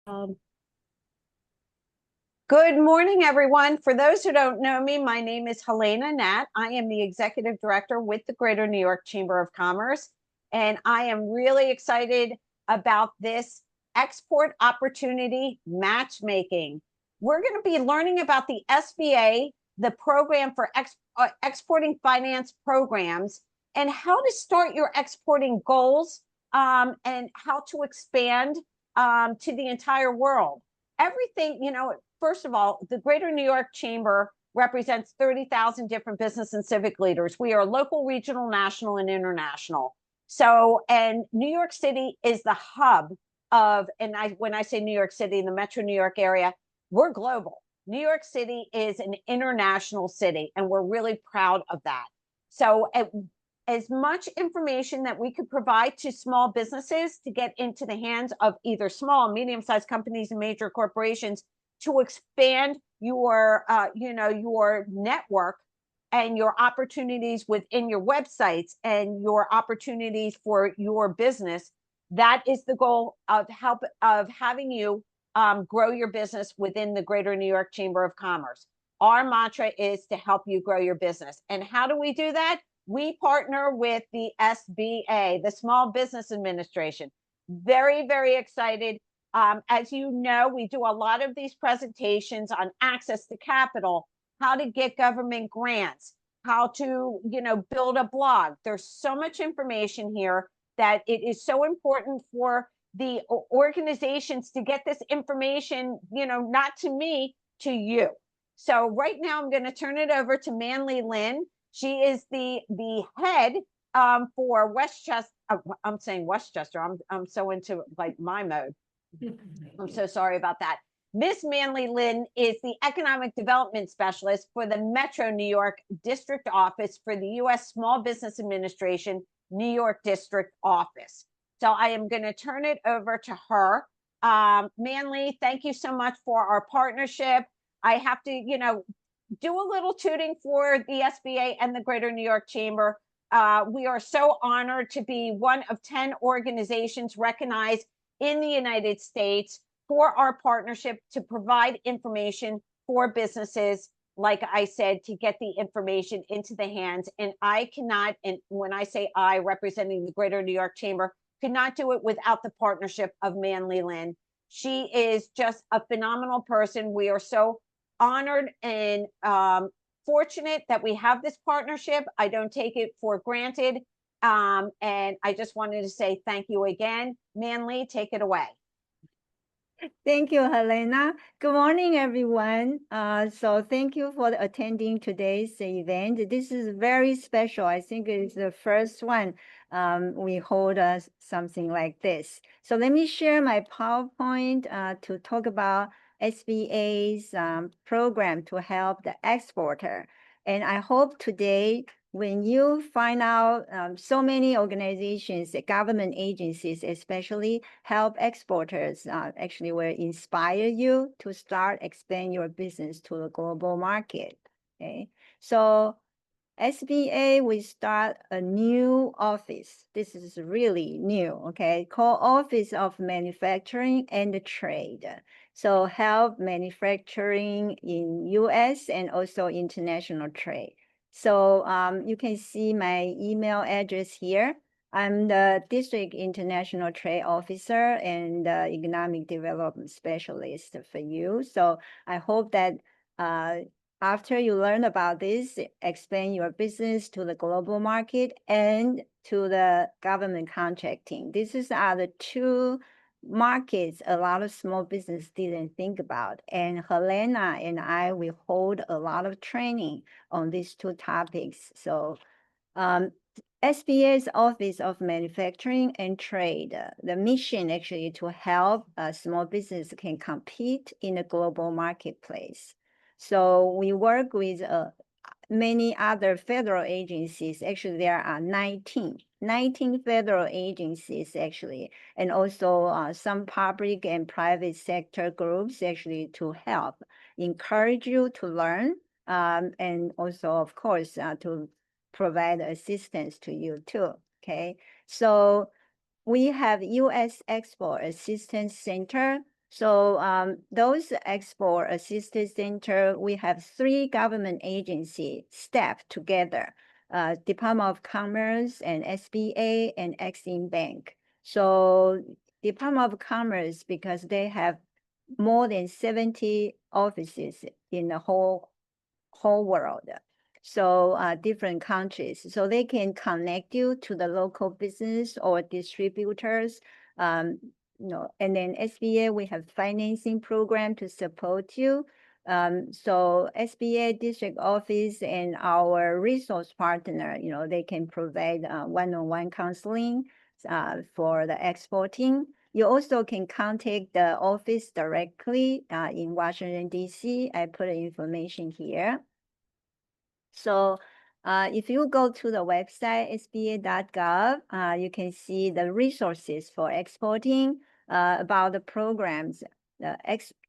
Good morning, everyone. For those who don't know me, my name is Helena Nat. I am the Executive Director with the Greater New York Chamber of Commerce, and I am really excited about this export opportunity matchmaking. We're going to be learning about the SBA, the program for exporting finance programs, and how to start your exporting goals and how to expand to the entire world. Everything, first of all, the Greater New York Chamber represents 30,000 different business and civic leaders. We are local, regional, national, and international. So, and New York City is the hub of, when I say New York City, in the Metro New York area, we're global. New York City is an international city, and we're really proud of that. So, as much information that we could provide to small businesses to get into the hands of either small, medium-sized companies and major corporations to expand your, your network and your opportunities within your websites and your opportunities for your business. That is the goal of having you grow your business within the Greater New York Chamber of Commerce. Our mantra is to help you grow your business. And how do we do that? We partner with the SBA, the Small Business Administration. Very, very excited. As you know, we do a lot of these presentations on access to capital, how to get government grants, how to, build a blog. There's so much information here that it is so important for the organizations to get this information, not to me, to you. So right now I'm going to turn it over to Manly Lynn. She is the head for Westchester. I'm saying Westchester. I'm so into like my mode. I'm so sorry about that. Miss Manly Lynn is the Economic Development Specialist for the Metro New York District Office for the U.S. Small Business Administration, New York District Office. So I am going to turn it over to her. Manly, thank you so much for our partnership. I have to, do a little tooting for the SBA and the Greater New York Chamber. We are so honored to be one of 10 organizations recognized in the United States for our partnership to provide information for businesses, like I said, to get the information into the hands. And I cannot, and when I say I, representing the Greater New York Chamber, could not do it without the partnership of Manly Lynn. She is just a phenomenal person. We are so honored and fortunate that we have this partnership. I don't take it for granted. And I just wanted to say thank you again. Manly, take it away. Thank you, Helena. Good morning, everyone. So thank you for attending today's event. This is very special. I think it's the first one we hold something like this. So let me share my PowerPoint to talk about SBA's program to help the exporter. And I hope today, when you find out so many organizations, government agencies especially, help exporters, actually will inspire you to start expand your business to the global market. Okay, so SBA, we start a new office. This is really new, okay, called Office of Manufacturing and Trade. So help manufacturing in US and also international trade. So you can see my email address here. I'm the District International Trade Officer and Economic Development Specialist for you. So I hope that after you learn about this, expand your business to the global market and to the government contracting. These are the two markets a lot of small business didn't think about. And Helena and I, we hold a lot of training on these two topics. So SBA's Office of Manufacturing and Trade, the mission actually to help small business can compete in the global marketplace. So we work with many other federal agencies. Actually, there are 19 federal agencies actually, and also some public and private sector groups actually to help encourage you to learn, and also, of course, to provide assistance to you too, okay? So we have U.S. Export Assistance Center. So those export assistance center, we have 3 government agencies staffed together, Department of Commerce and SBA and Exim Bank. So Department of Commerce, because they have more than 70 offices in the whole world. So different countries, so they can connect you to the local business or distributors. And then SBA, we have financing program to support you. So SBA district office and our resource partner, they can provide one-on-one counseling for the exporting. You also can contact the office directly in Washington, D.C. I put the information here. So if you go to the website, sba.gov, you can see the resources for exporting, about the programs,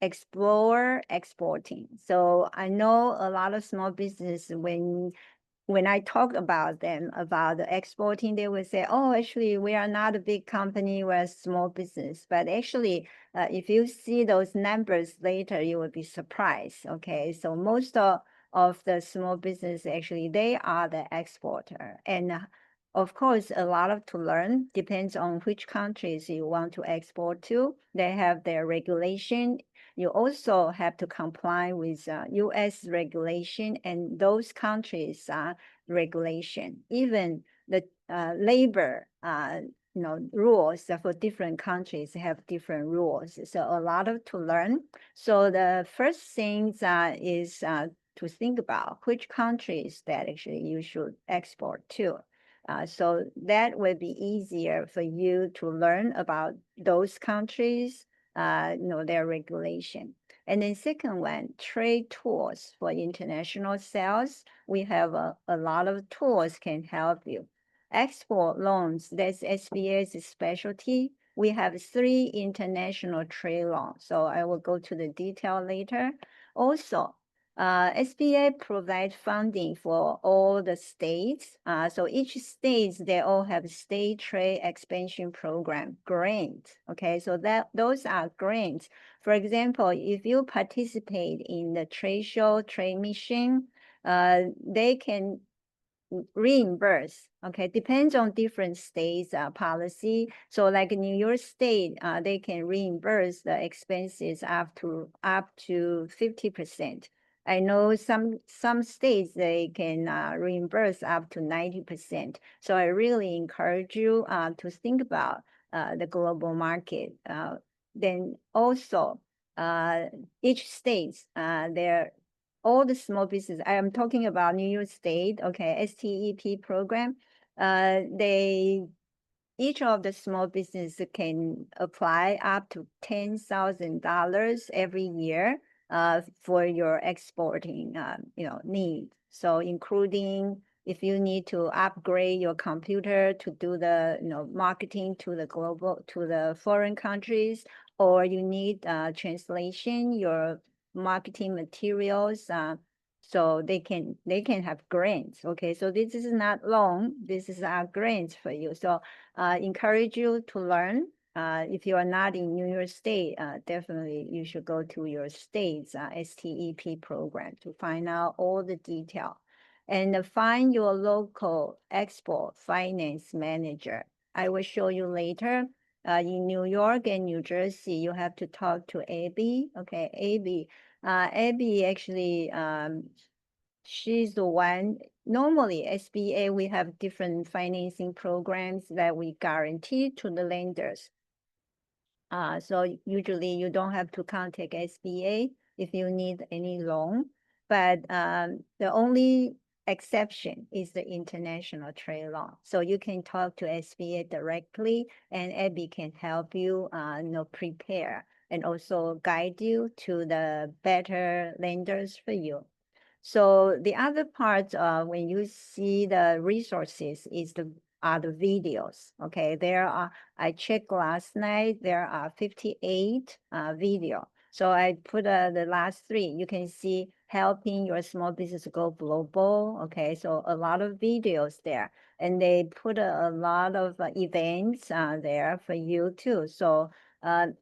explore exporting. So I know a lot of small business, when I talk about them, about the exporting, they will say, oh, actually, we are not a big company, we're a small business. But actually, if you see those numbers later, you will be surprised. Okay, so most of the small business, actually, they are the exporter. And of course, a lot of to learn, depends on which countries you want to export to. They have their regulation. You also have to comply with US regulation and those countries' regulation. Even the labor rules for different countries have different rules. So a lot of to learn. So the first things is to think about which countries that actually you should export to. So that will be easier for you to learn about those countries, their regulation. And then second one, trade tools for international sales. We have a lot of tools can help you. Export loans, that's SBA's specialty. We have 3 international trade loans. So I will go to the detail later. Also, SBA provides funding for all the states. So each state, they all have state trade expansion program grants. Okay, so those are grants. For example, if you participate in the trade show, trade mission, they can reimburse. Okay, depends on different states' policy. So like New York State, they can reimburse the expenses up to 50%. I know some states they can reimburse up to 90%. So I really encourage you to think about the global market. Then also, each state, all the small business, I am talking about New York State, okay, STEP program, each of the small business can apply up to $10,000 every year for your exporting, need. So including if you need to upgrade your computer to do the, marketing to the foreign countries, or you need translation, your marketing materials, so they can have grants. Okay, so this is not loan, this is our grants for you. So encourage you to learn. If you are not in New York State, definitely you should go to your state's STEP program to find out all the detail. And find your local export finance manager. I will show you later. In New York and New Jersey, you have to talk to Abby. Okay, Abby. Abby actually, she's the one. Normally, SBA, we have different financing programs that we guarantee to the lenders. So usually you don't have to contact SBA if you need any loan, but the only exception is the international trade loan. So you can talk to SBA directly, and Abby can help you, prepare and also guide you to the better lenders for you. So the other part, when you see the resources, are the videos. Okay, I checked last night, there are 58 video. So I put the last 3. You can see helping your small business go global. Okay, so a lot of videos there. And they put a lot of events there for you too. So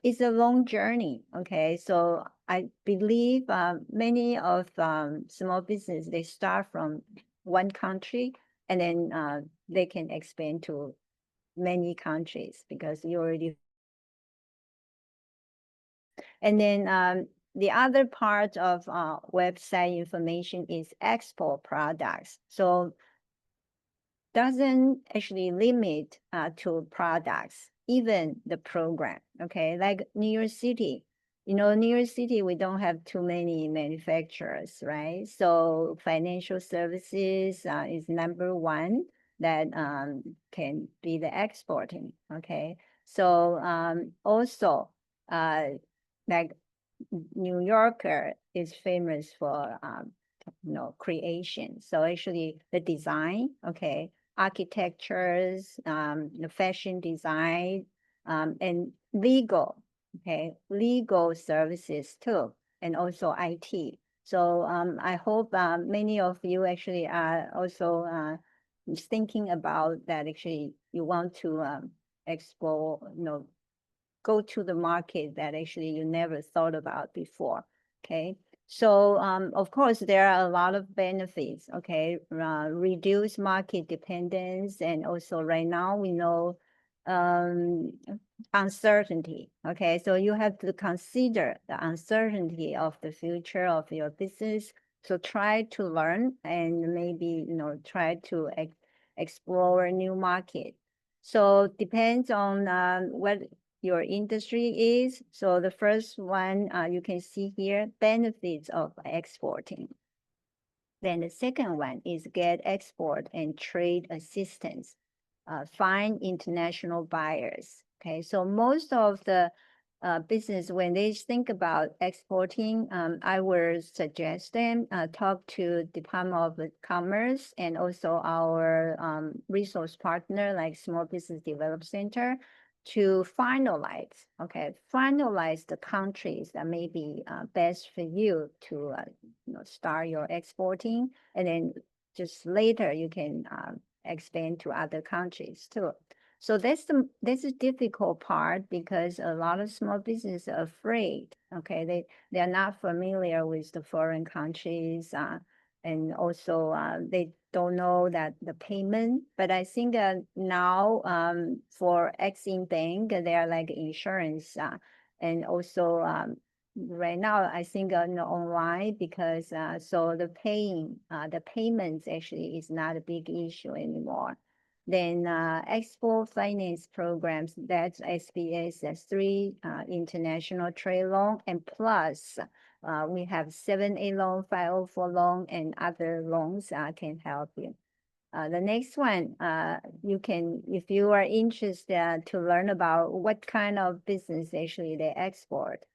it's a long journey. Okay, so I believe many of small business, they start from one country and then they can expand to many countries because you already. And then the other part of website information is export products. So doesn't actually limit to products, even the program. Okay, like New York City. New York City, we don't have too many manufacturers, right? So financial services is number one that can be the exporting. Okay, so also like New Yorker is famous for creation. So actually the design, okay, architectures, the fashion design, and legal, okay, legal services too, and also IT. So I hope many of you actually are also thinking about that. Actually, you want to explore, go to the market that actually you never thought about before. Okay. So, of course, there are a lot of benefits. Okay. Reduce market dependence. And also, right now, we know um, uncertainty. Okay. So, you have to consider the uncertainty of the future of your business. So, try to learn and maybe, try to explore a new market. So, depends on what your industry is. So the first one you can see here, benefits of exporting. Then the second one is get export and trade assistance, find international buyers. Okay, so most of the business, when they think about exporting, I would suggest them talk to Department of Commerce and also our resource partner like Small Business Development Center to finalize the countries that may be best for you to start your exporting, and then just later you can expand to other countries too. So that's a difficult part because a lot of small businesses are afraid. Okay, they are not familiar with the foreign countries, and also they don't know that the payment. But I think now for Exim Bank, they are like insurance, and also right now I think online because so the payments actually is not a big issue anymore. Then export finance programs, that's SBS, that's three international trade loan, and plus we have 7A loan, 504 loan, and other loans can help you. The next one, you can, if you are interested to learn about what kind of business actually they export,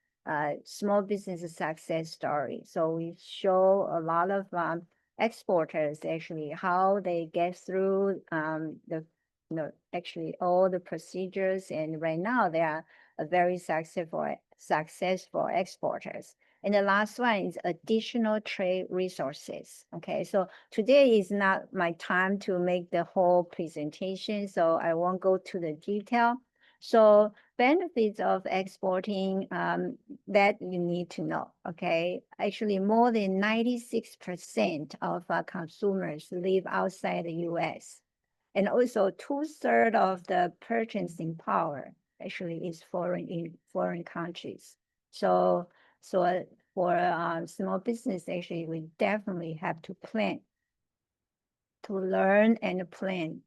small business success story. So we show a lot of exporters actually how they get through actually all the procedures, and right now they are a very successful exporters. And the last one is additional trade resources. Okay, so today is not my time to make the whole presentation, so I won't go to the detail. So benefits of exporting that you need to know, okay? Actually, more than 96% of consumers live outside the US. And also 2/3 of the purchasing power actually is in foreign countries. So for small business, actually, we definitely have to plan, to learn and plan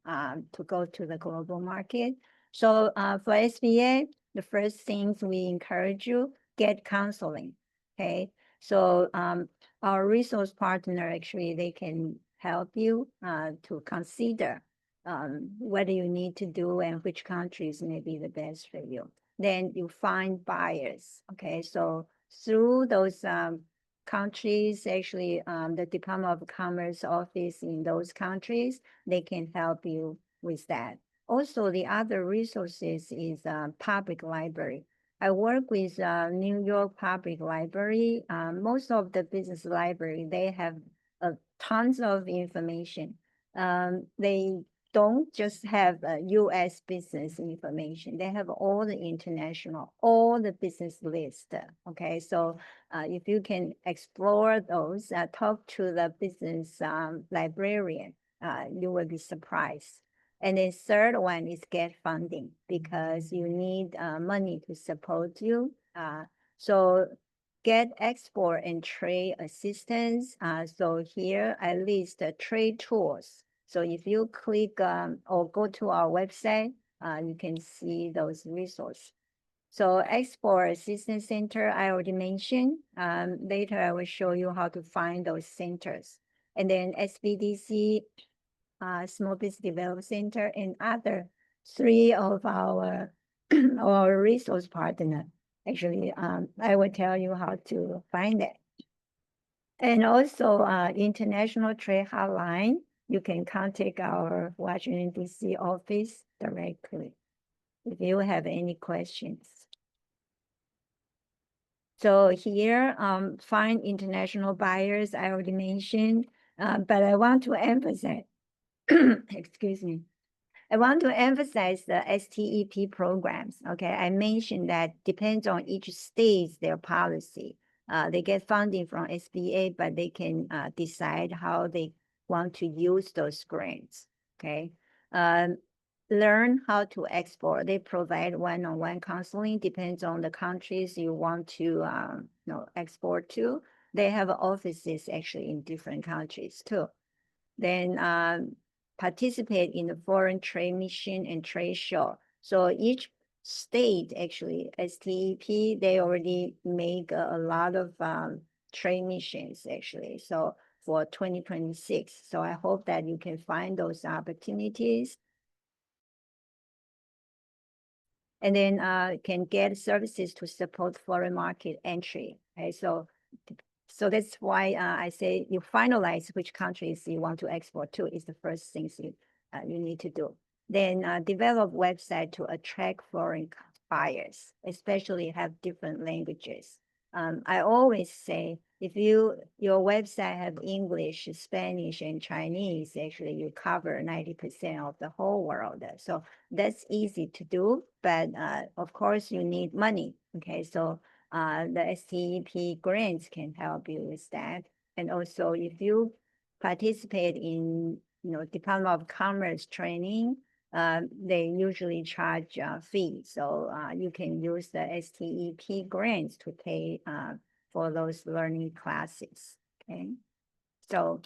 to go to the global market. So for SBA, the first things we encourage you, get counseling, okay? So our resource partner, actually, they can help you to consider what do you need to do and which countries may be the best for you. Then you find buyers, okay? So through those countries, actually, the Department of Commerce office in those countries, they can help you with that. Also, the other resources is public library. I work with New York Public Library. Most of the business library, they have tons of information. They don't just have US business information. They have all the international, all the business list. Okay, so if you can explore those, talk to the business librarian, you will be surprised. And then third one is get funding because you need money to support you. So get export and trade assistance. So here I list the trade tools. So if you click or go to our website, you can see those resources. So Export Assistance Center, I already mentioned. Later, I will show you how to find those centers. And then SBDC, Small Business Development Center, and other three of our, our resource partner. Actually, I will tell you how to find it. And also International Trade Hotline, you can contact our Washington, D.C. office directly if you have any questions. So here, find international buyers, I already mentioned, but I want to emphasize, excuse me, I want to emphasize the STEP programs. Okay, I mentioned that depends on each state, their policy. They get funding from SBA, but they can decide how they want to use those grants. Okay, learn how to export. They provide one-on-one counseling. Depends on the countries you want to export to. They have offices actually in different countries too. Then participate in the foreign trade mission and trade show. So each state actually, STEP, they already make a lot of trade missions actually. So for 2026. So I hope that you can find those opportunities. And then can get services to support foreign market entry. Okay, so that's why I say you finalize which countries you want to export to is the first things you need to do. Then develop website to attract foreign buyers, especially have different languages. I always say if your website have English, Spanish, and Chinese, actually you cover 90% of the whole world. So that's easy to do, but of course you need money. Okay, so the STEP grants can help you with that. And also if you participate in Department of Commerce training, they usually charge a fee. So you can use the STEP grants to pay for those learning classes. Okay, so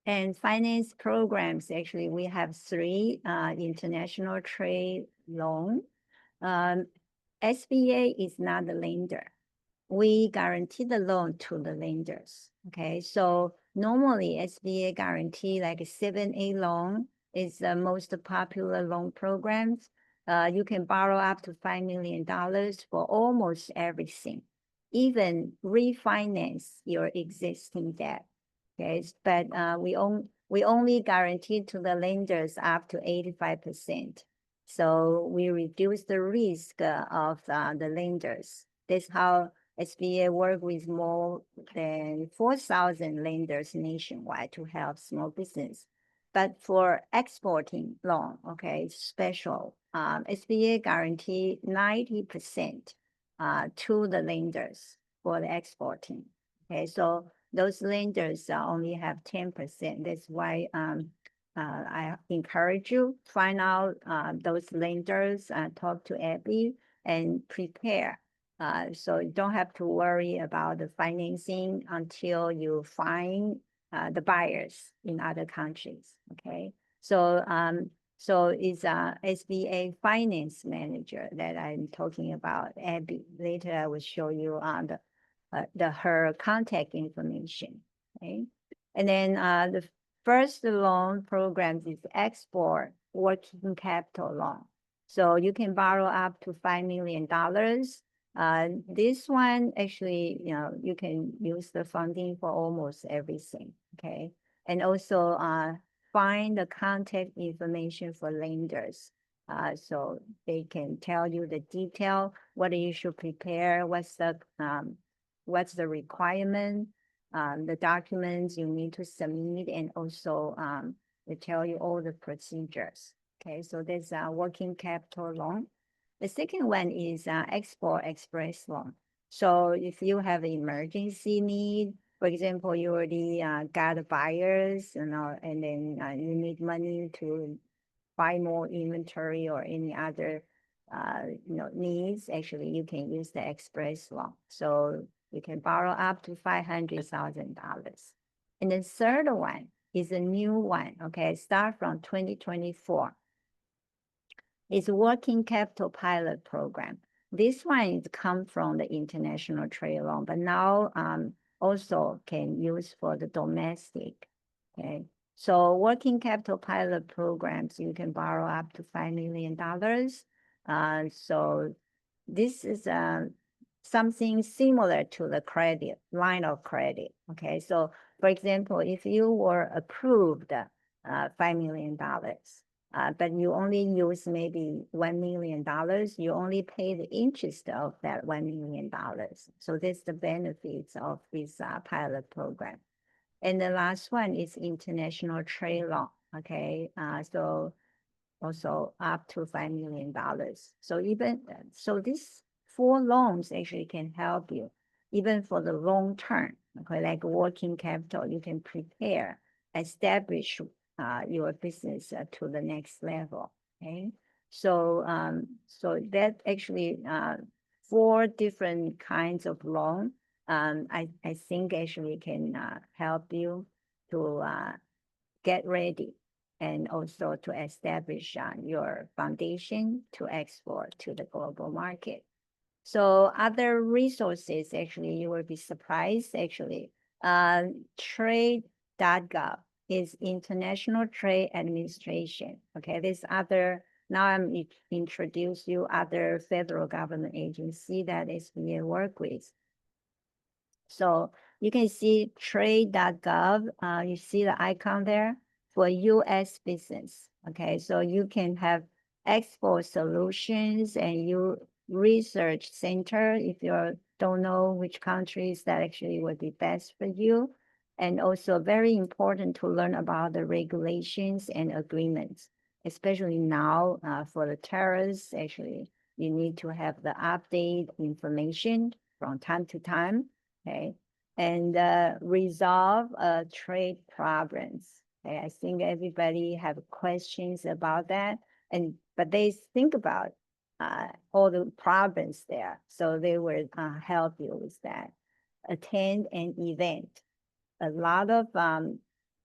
and finance programs, actually, we have three international trade loan. SBA is not the lender. We guarantee the loan to the lenders. Okay, so normally SBA guarantee like a 7A loan is the most popular loan programs. You can borrow up to $5 million for almost everything, even refinance your existing debt. Okay, but we only guarantee to the lenders up to 85%. So we reduce the risk of the lenders. That's how SBA work with more than 4,000 lenders nationwide to help small business. But for exporting loan, okay, it's special. SBA guarantee 90% to the lenders for the exporting. Okay, so those lenders only have 10%. That's why I encourage you find out those lenders, talk to Abby, and prepare. So you don't have to worry about the financing until you find the buyers in other countries. Okay, so so it's SBA finance manager that I'm talking about, Abby. Later I will show you on her contact information. Okay, and then the first loan program is export working capital loan. So you can borrow up to $5 million. This one actually, you can use the funding for almost everything. Okay, and also find the contact information for lenders. So they can tell you the detail, what you should prepare, what's the requirement, the documents you need to submit, and also We tell you all the procedures. Okay, so there's a working capital loan. The second one is export express loan. So if you have an emergency need, for example, you already got buyers, and then you need money to buy more inventory or any other needs, actually you can use the express loan. So you can borrow up to $500,000. And the third one is a new one, okay, start from 2024. It's a working capital pilot program. This one is come from the international trade loan, but now also can use for the domestic, okay? So working capital pilot programs, you can borrow up to $5 million. So this is something similar to the credit, line of credit, okay? So for example, if you were approved $5 million, but you only use maybe $1 million, you only pay the interest of that $1 million. So that's the benefits of this pilot program. And the last one is international trade loan, okay? So also up to $5 million. So these four loans actually can help you even for the long term, okay? Like working capital, you can prepare, establish your business to the next level, okay? So that actually four different kinds of loan, I think actually can help you to get ready and also to establish your foundation to export to the global market. So other resources, actually, you will be surprised, actually. Trade.gov is International Trade Administration. Okay, this other, now I'm introduce you other federal government agency that SBA work with. So you can see trade.gov, you see the icon there for US business. Okay, so you can have export solutions and you research center if you don't know which countries that actually would be best for you. And also very important to learn about the regulations and agreements, especially now for the tariffs, actually, you need to have the update information from time to time, okay? And resolve trade problems. Okay? I think everybody have questions about that, but they think about all the problems there, so they will help you with that. Attend an event. A lot of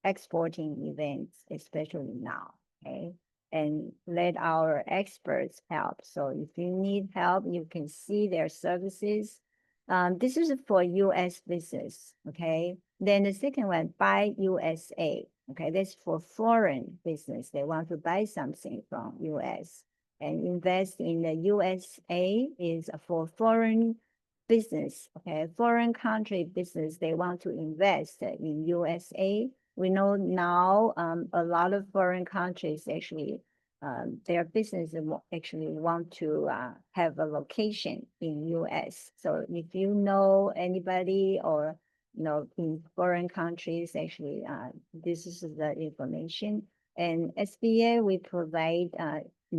exporting events, especially now, okay? And let our experts help. So if you need help, you can see their services. This is for US business, okay? Then the second one, buy USA, okay? That's for foreign business. They want to buy something from US and invest in the USA is for foreign business, okay? Foreign country business, they want to invest in USA. We know now a lot of foreign countries actually their business actually want to have a location in US. So if you know anybody or in foreign countries, actually this is the information. And SBA, we provide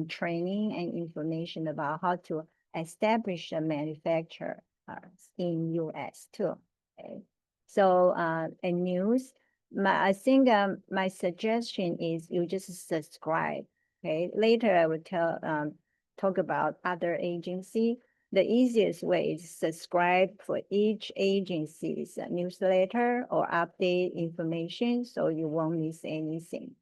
training and information about how to establish a manufacturer in US too. Okay. So and news, I think my suggestion is you just subscribe. Okay, later I will talk about other agency. The easiest way is subscribe for each agency's newsletter or update information so you won't miss anything.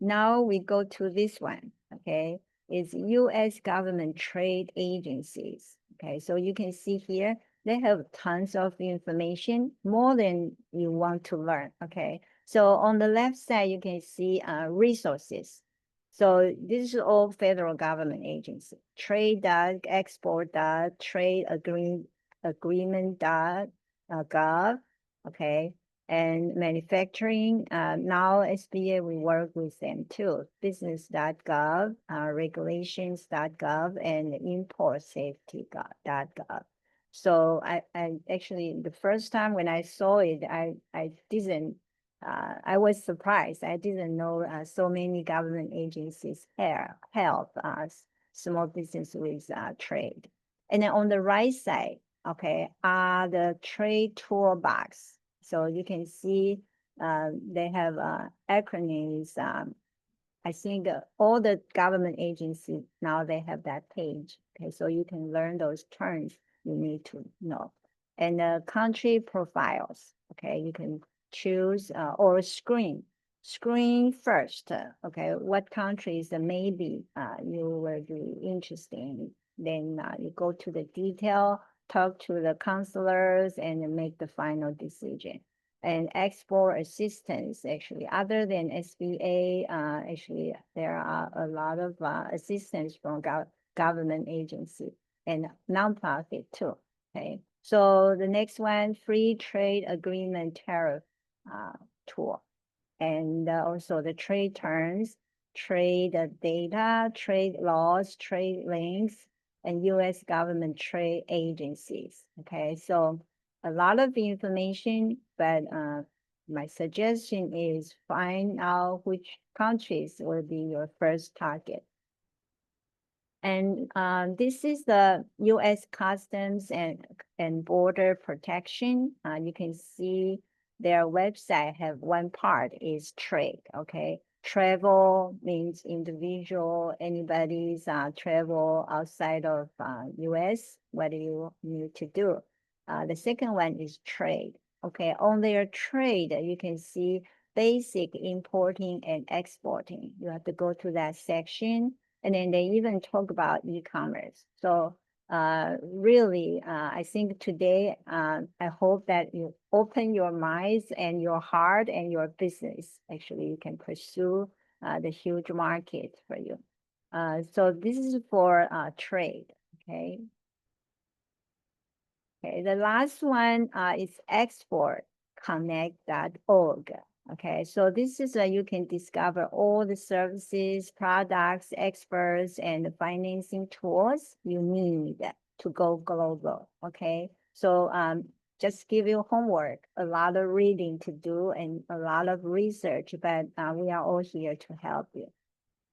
Now we go to this one, okay? It's US government trade agencies. Okay, so you can see here, they have tons of information, more than you want to learn, okay? So on the left side, you can see resources. So this is all federal government agency. Trade.export. Trade agreement.gov, okay? And manufacturing, now SBA, we work with them too. Business.gov, regulations.gov, and importsafety.gov. So I actually, the first time when I saw it, I didn't I was surprised. I didn't know so many government agencies help small business with trade. And then on the right side, okay, are the trade toolbox. So you can see they have acronyms. I think all the government agencies now they have that page. Okay, so you can learn those terms you need to know. And the country profiles. Okay, you can choose or screen first. Okay, what countries maybe you will be interested in. Then you go to the detail, talk to the counselors, and make the final decision. And export assistance, actually, other than SBA, actually, there are a lot of assistance from government agency and nonprofit too. Okay, so the next one, free trade agreement tariff tool, and also the trade terms, trade data, trade laws, trade links, and U.S. government trade agencies. Okay, so a lot of information, but my suggestion is find out which countries will be your first target. And this is the U.S. Customs and Border Protection. You can see their website have one part is trade, okay? Travel means individual, anybody's travel outside of U.S., what do you need to do? The second one is trade. Okay, on their trade, you can see basic importing and exporting. You have to go to that section, and then they even talk about e-commerce. So really, I think today, I hope that you open your minds and your heart and your business. Actually, you can pursue the huge market for you. So this is for trade, okay? Okay, the last one is exportconnect.org. Okay, so this is you can discover all the services, products, experts, and financing tools you need to go global. Okay, so just give you homework, a lot of reading to do and a lot of research, but we are all here to help you.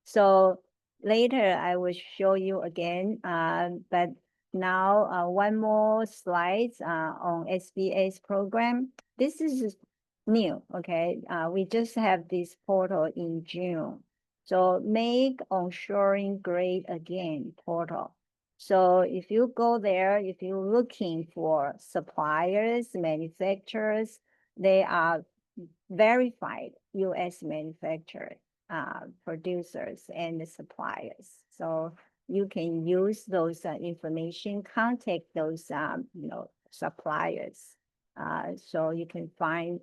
So later I will show you again, but now one more slides on SBA's program. This is new, okay? We just have this portal in June. So make onshoring great again portal. So if you go there, if you're looking for suppliers, manufacturers, they are verified US manufacturers, producers, and the suppliers. So you can use those information, contact those suppliers. So you can find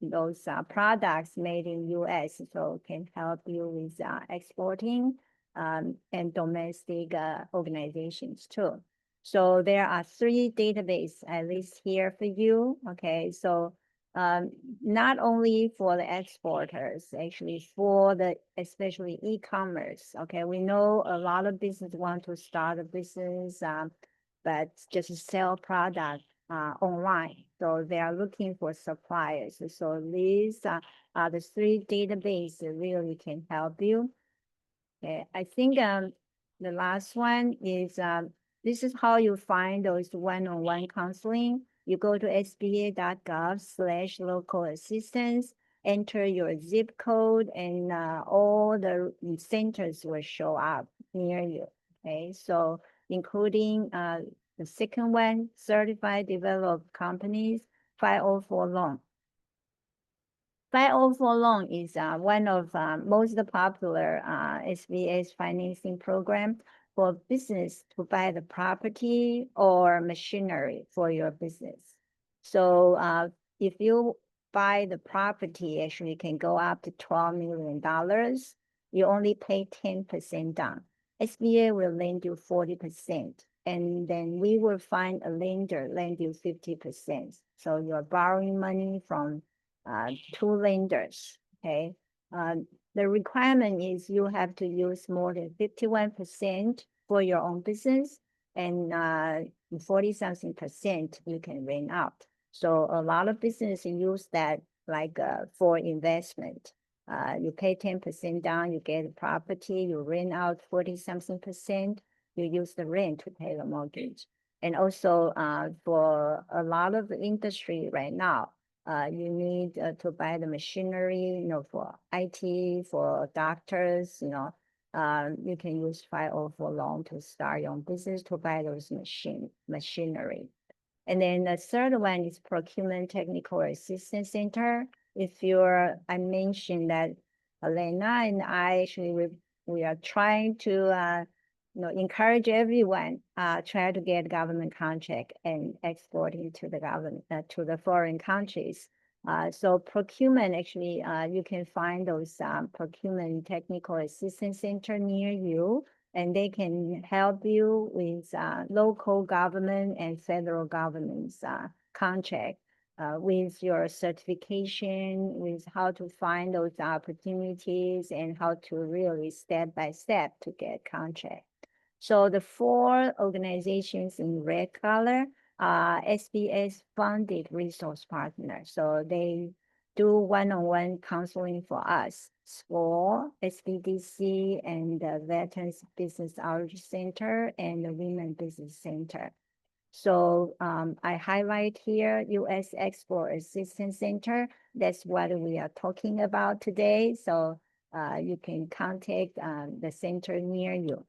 those products made in US, so can help you with exporting and domestic organizations too. So there are 3 databases I list here for you. Okay, so not only for the exporters, actually for the especially e-commerce. Okay, we know a lot of business want to start a business, but just sell product online. So they are looking for suppliers. So these are the 3 databases that really can help you. Okay, I think the last one is this is how you find those one-on-one counseling. You go to sba.gov/local assistance, enter your zip code, and all the centers will show up near you. Okay, so including the second one, certified developed companies, 504 loan. 504 loan is one of most popular SBA's financing program for business to buy the property or machinery for your business. So if you buy the property, actually can go up to $12 million. You only pay 10% down. SBA will lend you 40%, and then we will find a lender lend you 50%. So you're borrowing money from 2 lenders, okay? The requirement is you have to use more than 51% for your own business, and 40-something% you can rent out. So a lot of businesses use that like for investment. You pay 10% down, you get a property, you rent out 40-something%, you use the rent to pay the mortgage. And also for a lot of the industry right now, you need to buy the machinery, for IT, for doctors, you can use 504 loan to start your own business to buy those machinery. And then the third one is Procurement Technical Assistance Center. I mentioned that Elena and I actually, we are trying to, encourage everyone, try to get government contract and exporting to the government, to the foreign countries. So procurement, actually, you can find those procurement technical assistance center near you, and they can help you with local government and federal government's contract with your certification, with how to find those opportunities and how to really step by step to get contract. So the 4 organizations in red color are SBS funded resource partners. So they do one-on-one counseling for us, SCORE, SBDC, and the Veterans Business Outreach Center and the Women Business Center. So I highlight here U.S. Export Assistance Center. That's what we are talking about today. So you can contact the center near you.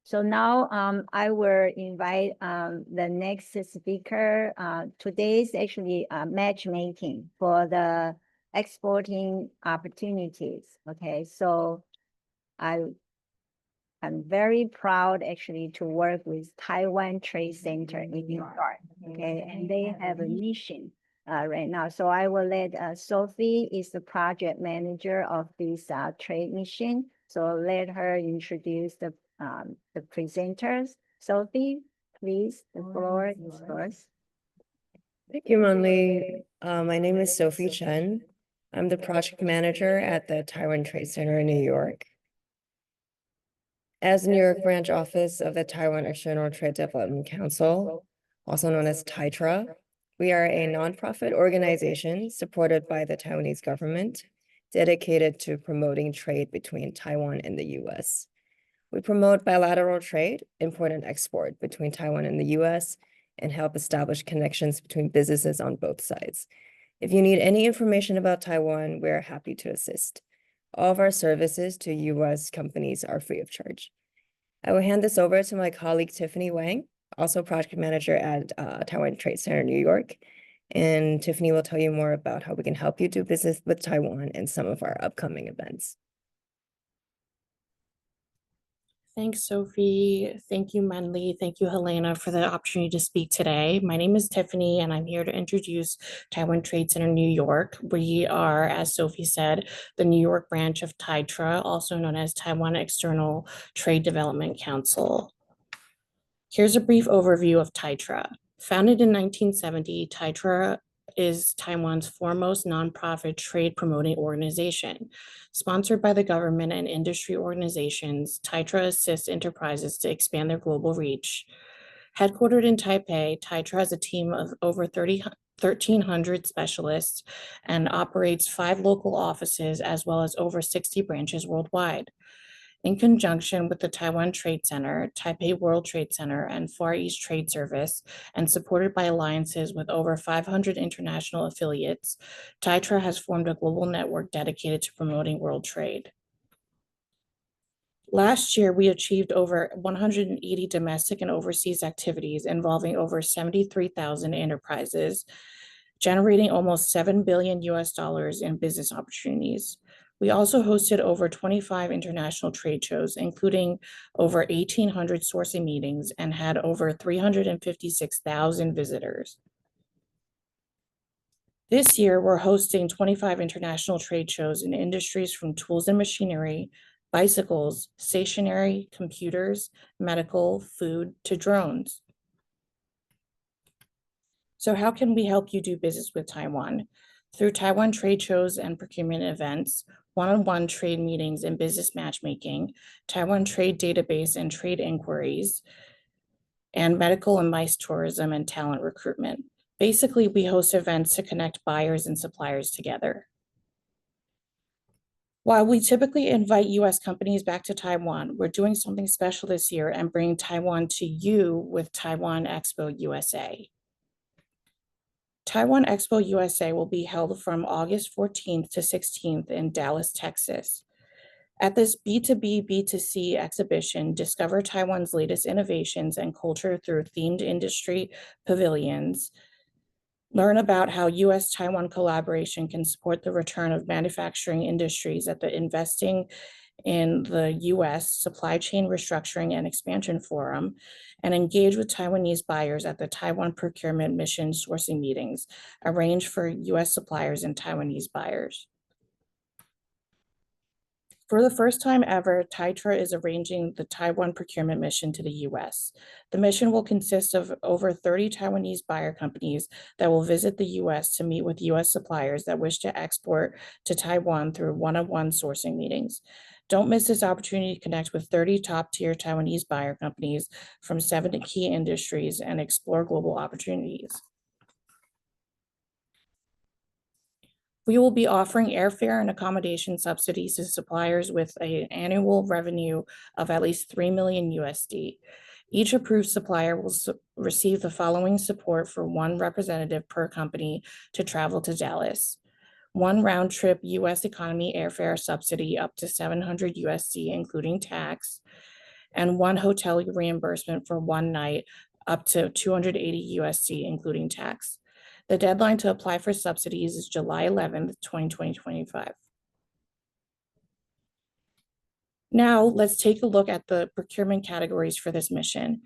So now I will invite the next speaker. Today is actually matchmaking for the exporting opportunities. Okay, so I'm very proud actually to work with Taiwan Trade Center in New York. Okay, and they have a mission right now. So I will let Sophie is the project manager of this trade mission. So let her introduce the presenters. Sophie, please, the floor is yours. Thank you, Manli. My name is Sophie Chen. I'm the project manager at the Taiwan Trade Center in New York. As the New York branch office of the Taiwan External Trade Development Council, also known as TAITRA, we are a nonprofit organization supported by the Taiwanese government, dedicated to promoting trade between Taiwan and the U.S. We promote bilateral trade, import and export between Taiwan and the U.S., and help establish connections between businesses on both sides. If you need any information about Taiwan, we're happy to assist. All of our services to U.S. companies are free of charge. I will hand this over to my colleague, Tiffany Wang, also project manager at Taiwan Trade Center, New York. And Tiffany will tell you more about how we can help you do business with Taiwan and some of our upcoming events. Thanks, Sophie. Thank you, Manli. Thank you, Helena, for the opportunity to speak today. My name is Tiffany, and I'm here to introduce Taiwan Trade Center New York. We are, as Sophie said, the New York branch of TAITRA, also known as Taiwan External Trade Development Council. Here's a brief overview of TAITRA. Founded in 1970, TAITRA is Taiwan's foremost nonprofit trade promoting organization. Sponsored by the government and industry organizations, TAITRA assists enterprises to expand their global reach. Headquartered in Taipei, TAITRA has a team of over 1,300 specialists and operates 5 local offices as well as over 60 branches worldwide. In conjunction with the Taiwan Trade Center, Taipei World Trade Center, and Far East Trade Service, and supported by alliances with over 500 international affiliates, TAITRA has formed a global network dedicated to promoting world trade. Last year, we achieved over 180 domestic and overseas activities involving over 73,000 enterprises, generating almost $7 billion in business opportunities. We also hosted over 25 international trade shows, including over 1,800 sourcing meetings, and had over 356,000 visitors. This year, we're hosting 25 international trade shows in industries from tools and machinery, bicycles, stationery, computers, medical, food, to drones. So how can we help you do business with Taiwan? Through Taiwan trade shows and procurement events, one-on-one trade meetings and business matchmaking, Taiwan trade database and trade inquiries, and medical and MICE tourism and talent recruitment. Basically, we host events to connect buyers and suppliers together. While we typically invite US companies back to Taiwan, we're doing something special this year and bringing Taiwan to you with Taiwan Expo USA. Taiwan Expo USA will be held from August 14th to 16th in Dallas, Texas. At this B2B, B2C exhibition, discover Taiwan's latest innovations and culture through themed industry pavilions. Learn about how US-Taiwan collaboration can support the return of manufacturing industries at the Investing in the US Supply Chain Restructuring and Expansion Forum, and engage with Taiwanese buyers at the Taiwan Procurement Mission sourcing meetings arranged for US suppliers and Taiwanese buyers. For the first time ever, TITRA is arranging the Taiwan Procurement Mission to the US. The mission will consist of over 30 Taiwanese buyer companies that will visit the US to meet with US suppliers that wish to export to Taiwan through one-on-one sourcing meetings. Don't miss this opportunity to connect with 30 top-tier Taiwanese buyer companies from 7 key industries and explore global opportunities. We will be offering airfare and accommodation subsidies to suppliers with an annual revenue of at least 3 million USD. Each approved supplier will receive the following support for one representative per company to travel to Dallas. One round trip US economy airfare subsidy up to 700 USD, including tax, and one hotel reimbursement for one night up to 280 USD, including tax. The deadline to apply for subsidies is July 11th, 2025. Now, let's take a look at the procurement categories for this mission.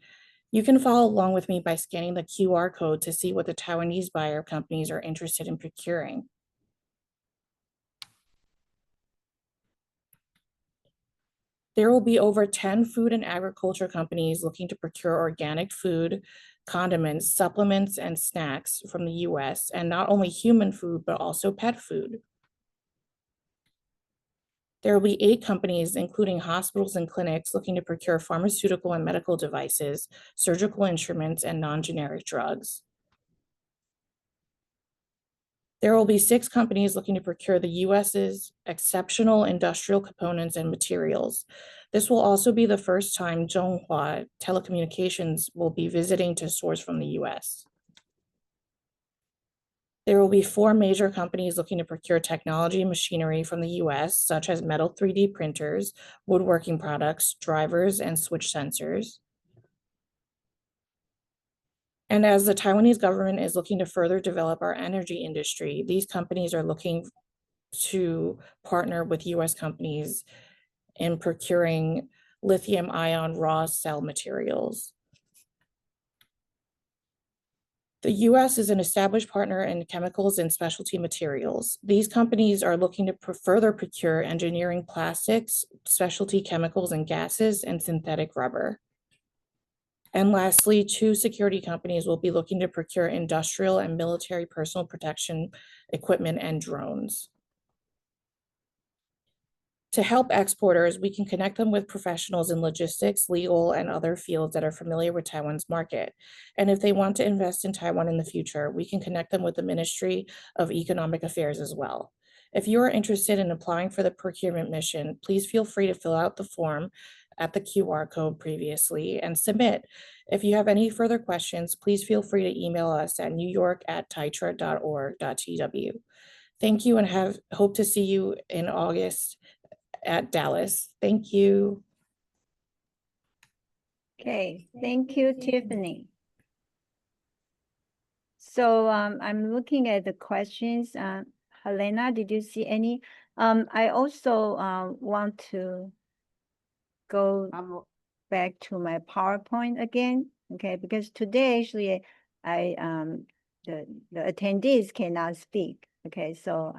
You can follow along with me by scanning the QR code to see what the Taiwanese buyer companies are interested in procuring. There will be over 10 food and agriculture companies looking to procure organic food, condiments, supplements, and snacks from the US, and not only human food, but also pet food. There will be 8 companies, including hospitals and clinics, looking to procure pharmaceutical and medical devices, surgical instruments, and non-generic drugs. There will be 6 companies looking to procure the US's exceptional industrial components and materials. This will also be the first time Zhonghua Telecommunications will be visiting to source from the US. There will be 4 major companies looking to procure technology and machinery from the US, such as metal 3D printers, woodworking products, drivers, and switch sensors. And as the Taiwanese government is looking to further develop our energy industry, these companies are looking to partner with US companies in procuring lithium-ion raw cell materials. The US is an established partner in chemicals and specialty materials. These companies are looking to further procure engineering plastics, specialty chemicals and gases, and synthetic rubber. And lastly, 2 security companies will be looking to procure industrial and military personal protection equipment and drones. To help exporters, we can connect them with professionals in logistics, legal, and other fields that are familiar with Taiwan's market. And if they want to invest in Taiwan in the future, we can connect them with the Ministry of Economic Affairs as well. If you are interested in applying for the procurement mission, please feel free to fill out the form at the QR code previously and submit. If you have any further questions, please feel free to email us at newyork@titra.org.tw. Thank you, and hope to see you in August at Dallas. Thank you. Okay, thank you, Tiffany. So I'm looking at the questions. Helena, did you see any? I also want to go back to my PowerPoint again, okay? Because today actually the attendees cannot speak, okay? So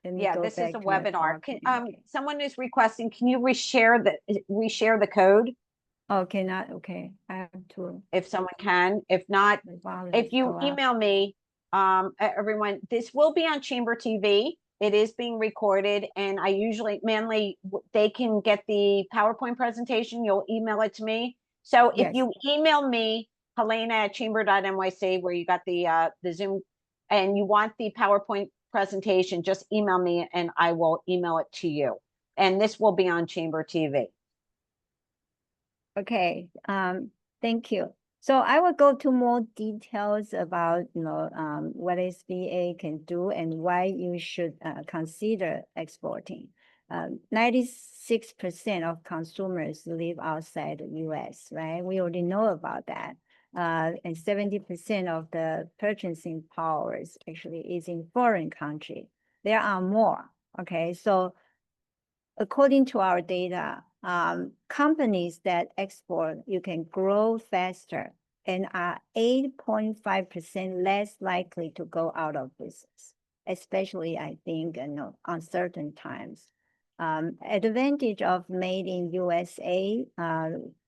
let me Yeah, go this is back a to my webinar. PowerPoint, okay. Someone is requesting, can you reshare the code Oh, cannot, okay. I have to. if someone can? If not, the volume if you go up. email me, everyone, this will be on Chamber TV. It is being recorded, and I usually, Manly, they can get the PowerPoint presentation. You'll email it to me. So if Yes. you email me Helena@chamber.nyc, where you got the Zoom, and you want the PowerPoint presentation, just email me and I will email it to you. And this will be on Chamber TV. Okay, thank you. So I will go to more details about, what SBA can do and why you should consider exporting. 96% of consumers live outside the US, right? We already know about that. And 70% of the purchasing powers actually is in foreign country. There are more, okay? So according to our data, companies that export, you can grow faster and are 8.5% less likely to go out of business, especially, I think, uncertain times. Advantage of made in USA,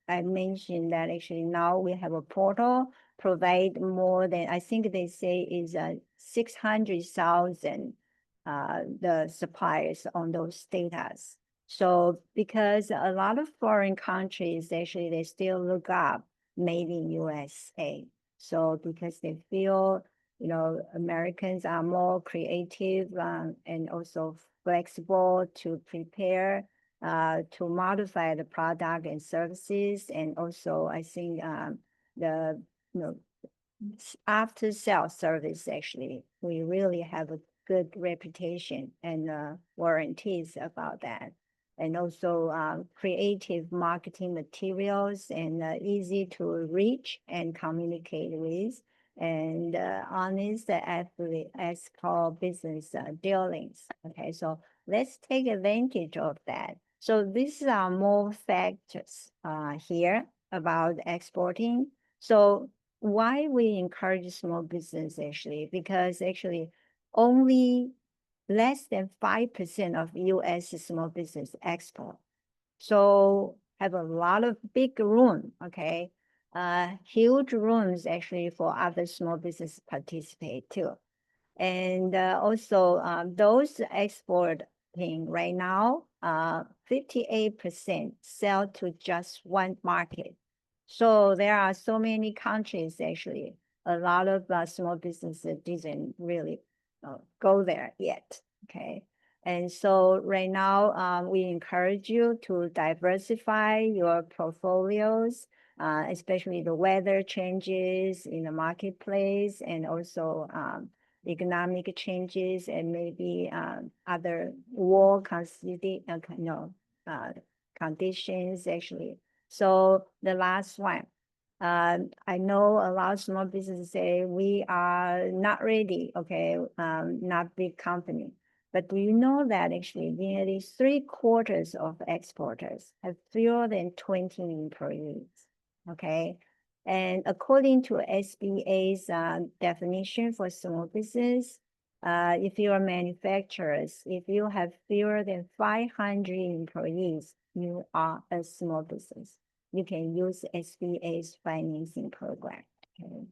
I mentioned that actually now we have a portal, provide more than, I think they say is 600,000 the suppliers on those data. So because a lot of foreign countries, actually, they still look up made in USA. So because they feel, Americans are more creative and also flexible to prepare, to modify the product and services. And also, I think the, after sales service, actually, we really have a good reputation and warranties about that. And also creative marketing materials and easy to reach and communicate with, and honest, ethical business dealings. Okay, so let's take advantage of that. So these are more factors here about exporting. So why we encourage small business actually, because actually only less than 5% of US small business export. So have a lot of big room, okay? Huge rooms actually for other small business participate too. And also those exporting right now, 58% sell to just one market. So there are so many countries actually, a lot of small businesses didn't really go there yet, okay? And so right now, we encourage you to diversify your portfolios, especially the weather changes in the marketplace and also economic changes and maybe other war conditions actually. So the last one, I know a lot of small businesses say we are not ready, okay, not big company. But do you know that actually nearly 3/4 of exporters have fewer than 20 employees, okay? And according to SBA's definition for small business, if you are manufacturers, if you have fewer than 500 employees, you are a small business. You can use SBA's financing program. Okay,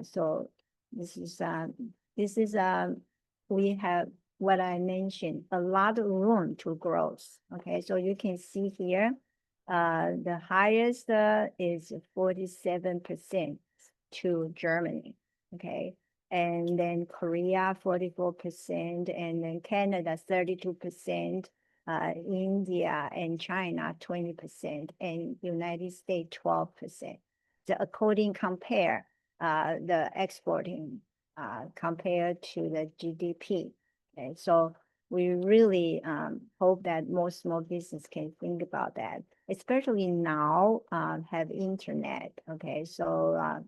so this is we have what I mentioned, a lot of room to grow. Okay, so you can see here, the highest is 47% to Germany. Okay, and then Korea 44%, and then Canada 32%. India and China 20%, and United States 12%. So according compare the exporting compared to the GDP. Okay, so we really hope that most small business can think about that, especially now have internet. Okay, so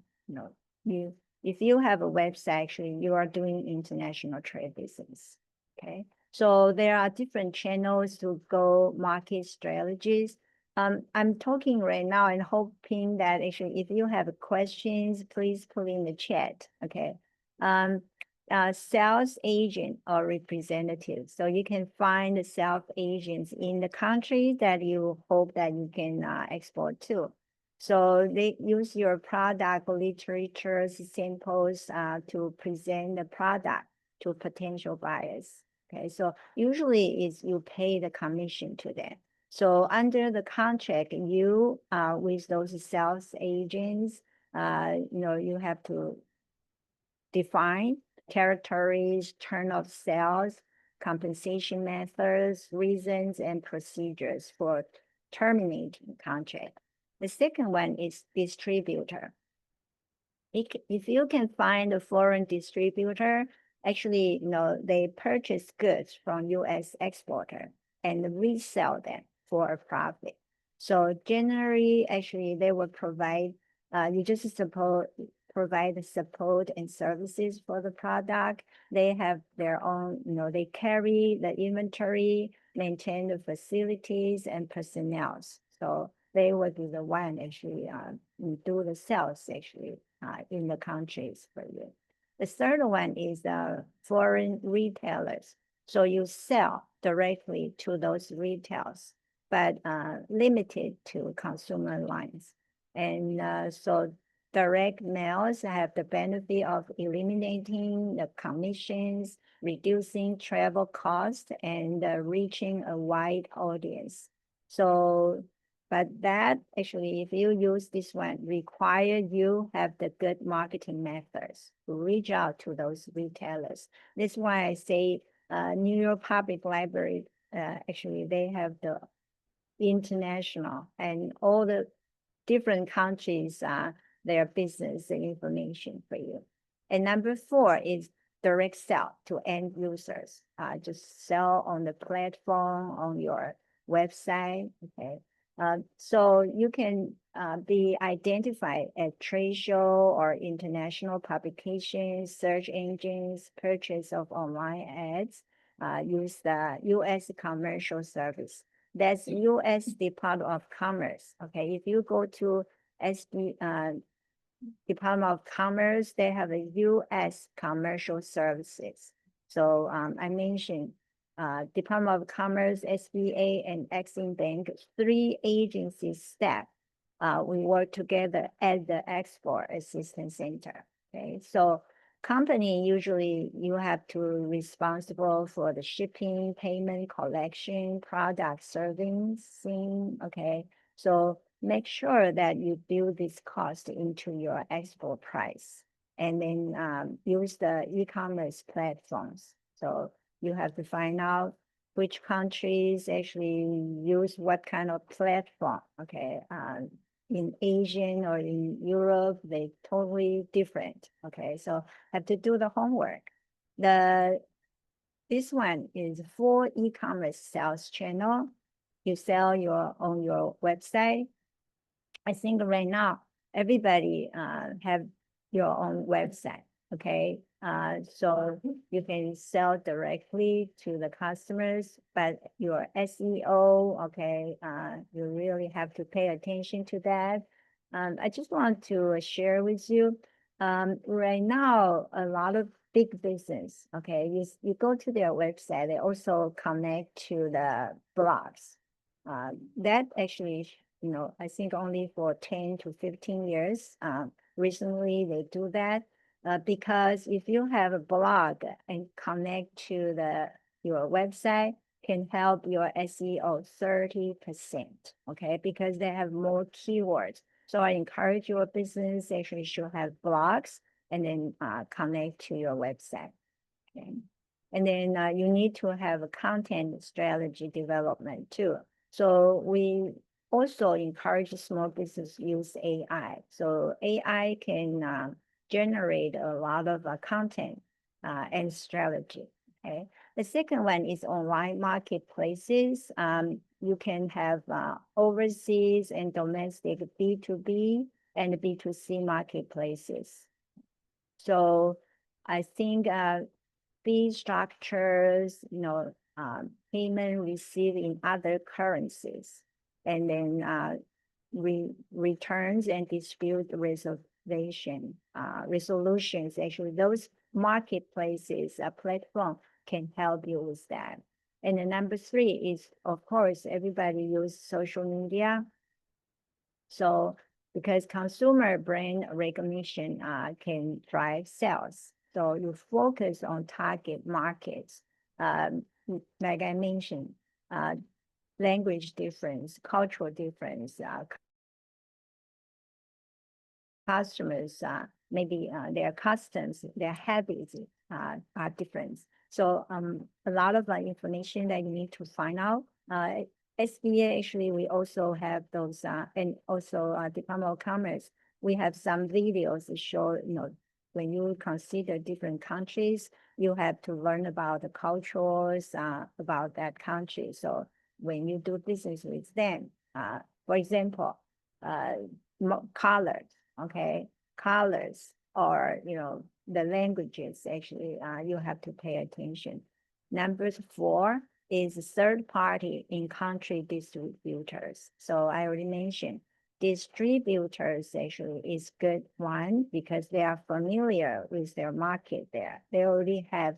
if you have a website, actually you are doing international trade business. Okay. So there are different channels to go market strategies. I'm talking right now and hoping that actually if you have questions, please put in the chat, okay? Sales agent or representative. So you can find the sales agents in the country that you hope that you can export to. So they use your product literature samples to present the product to potential buyers. Okay, so usually is you pay the commission to them. So under the contract, you with those sales agents, You have to define territories, turn of sales, compensation methods, reasons, and procedures for terminating contract. The second one is distributor. If you can find a foreign distributor, actually, they purchase goods from U.S. exporter and resell them for a profit. So generally, actually, they will provide, you just provide the support and services for the product. They have their own, they carry the inventory, maintain the facilities and personnel. So they will be the one actually do the sales actually in the countries for you. The third one is foreign retailers. So you sell directly to those retails, but limited to consumer lines. And so direct mails have the benefit of eliminating the commissions, reducing travel costs, and reaching a wide audience. So, but that actually, if you use this one, require you have the good marketing methods to reach out to those retailers. That's why I say New York Public Library, actually, they have the international and all the different countries, their business information for you. And number 4 is direct sell to end users. Just sell on the platform, on your website, okay? So you can be identified at trade show or international publications, search engines, purchase of online ads, use the U.S. commercial service. That's U.S. Department of Commerce. Okay, if you go to Department of Commerce, they have a U.S. commercial services. So I mentioned Department of Commerce, SBA, and Exim Bank, 3 agencies staff. We work together at the Export Assistance Center. Okay, so company usually you have to responsible for the shipping, payment, collection, product servicing. Okay, so make sure that you build this cost into your export price, and then use the e-commerce platforms. So you have to find out which countries actually use what kind of platform. Okay, in Asian or in Europe, they totally different. Okay, so have to do the homework. This one is for e-commerce sales channel. You sell on your website. I think right now everybody have your own website. Okay, so you can sell directly to the customers, but your SEO, okay, you really have to pay attention to that. I just want to share with you, right now, a lot of big business, okay, you go to their website, they also connect to the blogs. That actually, I think only for 10 to 15 years, recently they do that. Because if you have a blog and connect to your website, can help your SEO 30%, okay? Because they have more keywords. So I encourage your business actually should have blogs and then connect to your website, okay? And then you need to have a content strategy development too. So we also encourage small business use AI. So AI can generate a lot of content and strategy. Okay. The second one is online marketplaces. You can have overseas and domestic B2B and B2C marketplaces. So I think fee structures, payment received in other currencies, and then returns and dispute resolutions. Actually, those marketplaces, a platform can help you with that. And then number 3 is, of course, everybody use social media. So because consumer brand recognition can drive sales. So you focus on target markets. Like I mentioned, language difference, cultural difference, customers, maybe their customs, their habits are different. So a lot of information that you need to find out. SBA, actually, we also have those, and also Department of Commerce, we have some videos that show, when you consider different countries, you have to learn about the cultures about that country. So when you do business with them, for example, colors, okay, colors, or the languages, actually you have to pay attention. Number 4 is third party in country distributors. So I already mentioned distributors actually is good one because they are familiar with their market there. They already have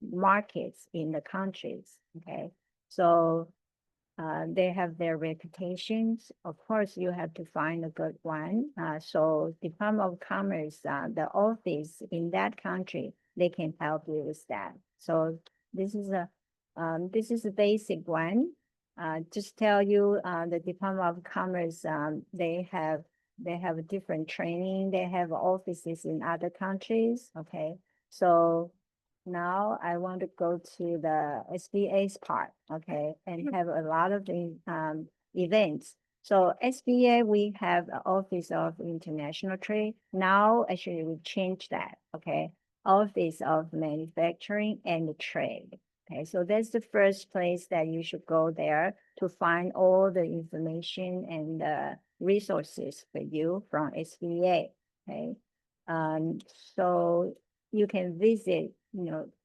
markets in the countries, okay? So they have their reputations. Of course, you have to find a good one. So Department of Commerce, the office in that country, they can help you with that. So this is a basic one. Just tell you, the Department of Commerce, they have a different training. They have offices in other countries. Okay, so now I want to go to the SBA's part, okay, and have a lot of the events. So SBA, we have the Office of International Trade. Now, actually, we changed that, okay, Office of Manufacturing and Trade. Okay, so that's the first place that you should go there to find all the information and resources for you from SBA. Okay, so you can visit,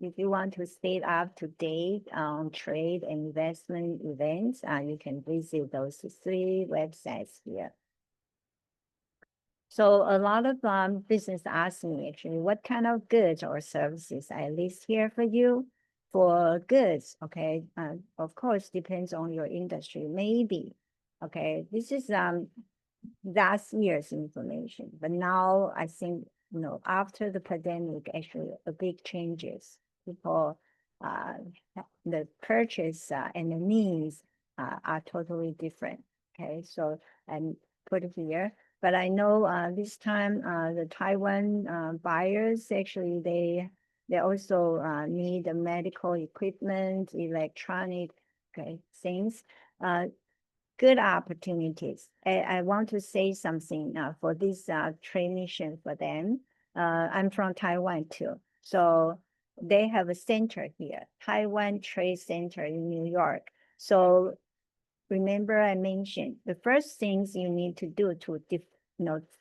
if you want to stay up to date on trade and investment events, you can visit those 3 websites here. So a lot of business ask me actually, what kind of goods or services I list here for you? For goods, okay, of course, depends on your industry, maybe. Okay, this is last year's information, but now I think, after the pandemic, actually a big changes. People, the purchase and the needs are totally different. Okay, so I'm put it here. But I know this time the Taiwan buyers, actually, they also need the medical equipment, electronic, okay, things. Good opportunities. I want to say something for this trade mission for them. I'm from Taiwan too. So they have a center here, Taiwan Trade Center in New York. So remember I mentioned the first things you need to do to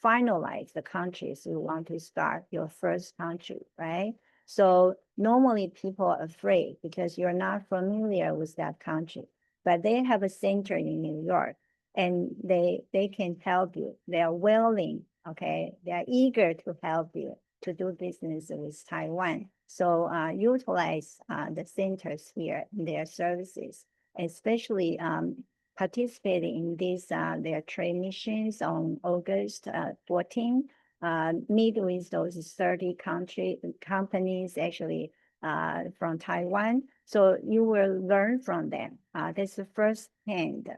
finalize the countries you want to start your first country, right? So normally people are afraid because you're not familiar with that country, but they have a center in New York and they can help you. They are willing, okay? They are eager to help you to do business with Taiwan. So utilize the centers here, their services, especially participating in these their trade missions on August 14. Meet with those 30 companies actually from Taiwan. So you will learn from them. That's the first-hand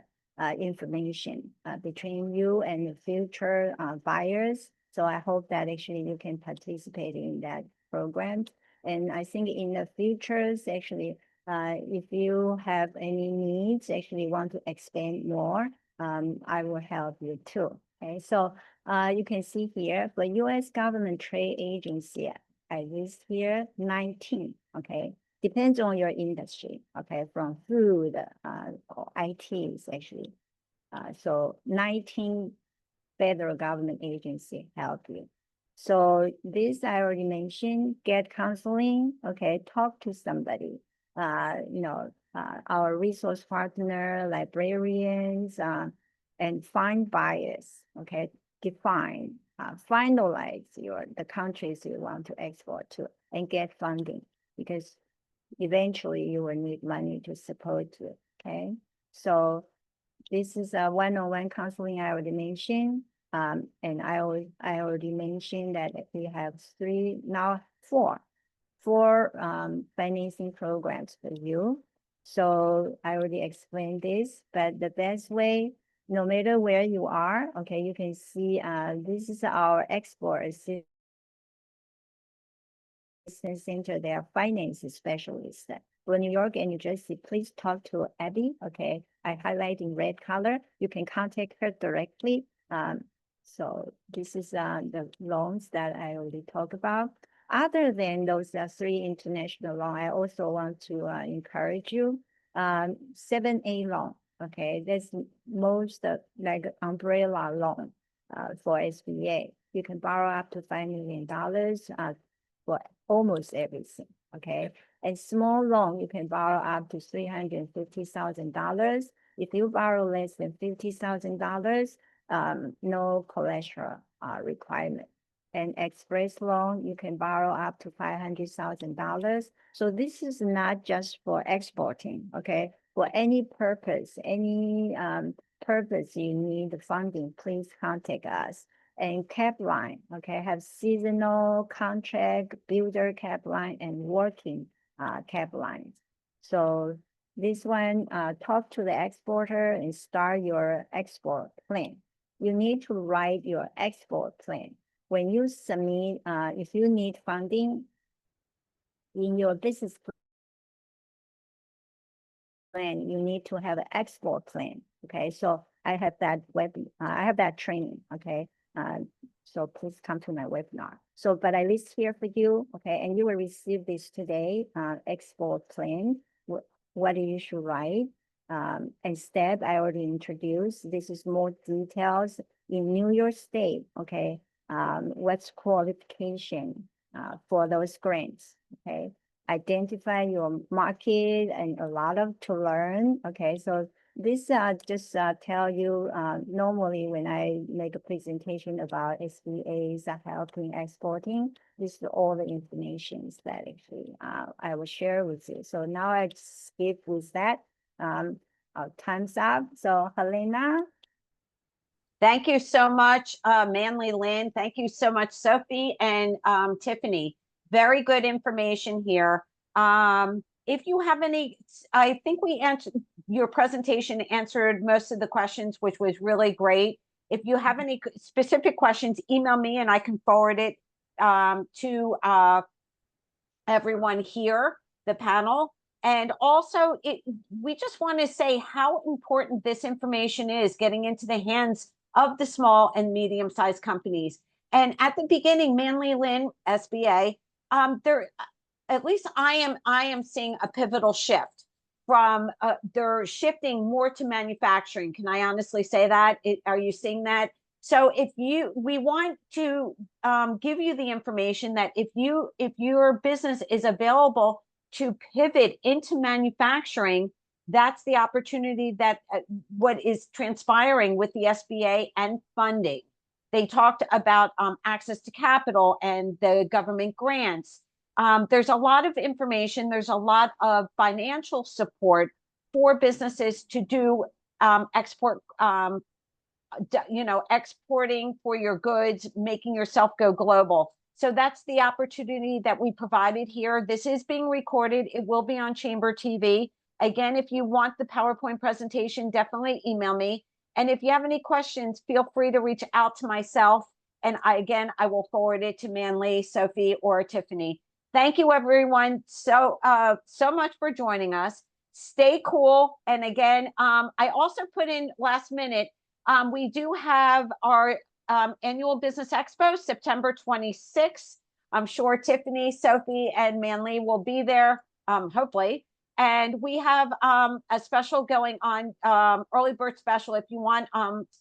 information between you and the future buyers. So I hope that actually you can participate in that program. And I think in the futures, actually, if you have any needs, actually want to expand more, I will help you too. Okay, so you can see here for U.S. government trade agency, I list here 19. Okay, depends on your industry. Okay, from food or ITs actually. So 19 federal government agency help you. So this I already mentioned, get counseling, okay, talk to somebody, our resource partner, librarians, and find buyers, okay, define, finalize the countries you want to export to and get funding because eventually you will need money to support it, okay? So this is a one-on-one counseling I already mentioned. And I already mentioned that we have four financing programs for you. So I already explained this, but the best way no matter where you are, okay, you can see this is our export assistance center. They are finance specialists. For New York and New Jersey, please talk to Abby, okay? I highlight in red color. You can contact her directly. So this is the loans that I already talked about. Other than those 3 international loans, I also want to encourage you. 7A loan, okay? That's most like umbrella loan for SBA. You can borrow up to $5 million for almost everything, okay? And small loan, you can borrow up to $350,000. If you borrow less than $50,000, no collateral requirement. And express loan, you can borrow up to $500,000. So this is not just for exporting, okay? For any purpose, any purpose you need funding, please contact us. And cap line, okay, have seasonal contract, builder cap line, and working cap lines. So this one, talk to the exporter and start your export plan. You need to write your export plan. When you submit, if you need funding in your business plan, you need to have an export plan. Okay, so I have that training. Okay, so please come to my webinar. So, but I list here for you. Okay, and you will receive this today. Export plan. What you should write. And step I already introduced. This is more details in New York State. Okay, what's qualification for those grants. Okay. Identify your market and a lot of to learn. Okay, so this just tell you normally when I make a presentation about SBA's helping exporting, this is all the information that actually I will share with you. So now I skip with that. Time's up. So Helena. Thank you so much, Manly Lynn. Thank you so much, Sophie and Tiffany. Very good information here. If you have any, I think we answered, your presentation answered most of the questions, which was really great. If you have any specific questions, email me and I can forward it to everyone here, the panel. And also, we just want to say how important this information is getting into the hands of the small and medium-sized companies. And at the beginning, Manly Lynn, SBA, at least I am seeing a pivotal shift from they're shifting more to manufacturing. Can I honestly say that? Are you seeing that? So we want to give you the information that if your business is available to pivot into manufacturing, that's the opportunity that what is transpiring with the SBA and funding. They talked about access to capital and the government grants. There's a lot of information. There's a lot of financial support for businesses to do export, exporting for your goods, making yourself go global. So that's the opportunity that we provided here. This is being recorded. It will be on Chamber TV. Again, if you want the PowerPoint presentation, definitely email me. And if you have any questions, feel free to reach out to myself. And I will forward it to Manly, Sophie, or Tiffany. Thank you, everyone, so much for joining us. Stay cool. And again, I also put in last minute, we do have our annual business expo, September 26th. I'm sure Tiffany, Sophie, and Manly will be there, hopefully. And we have a special going on, early bird special. If you want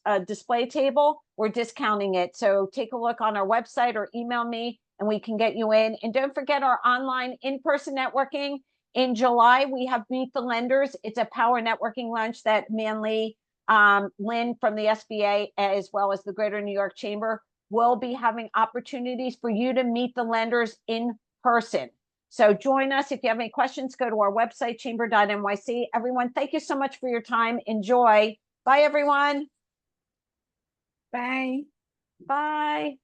a display table, we're discounting it. So take a look on our website or email me and we can get you in. And don't forget our online in-person networking. In July, we have Meet the Lenders. It's a power networking lunch that Manly Lynn from the SBA, as well as the Greater New York Chamber, will be having opportunities for you to meet the lenders in person. So join us. If you have any questions, go to our website, chamber.nyc. Everyone, thank you so much for your time. Enjoy. Bye, everyone. Bye. Bye.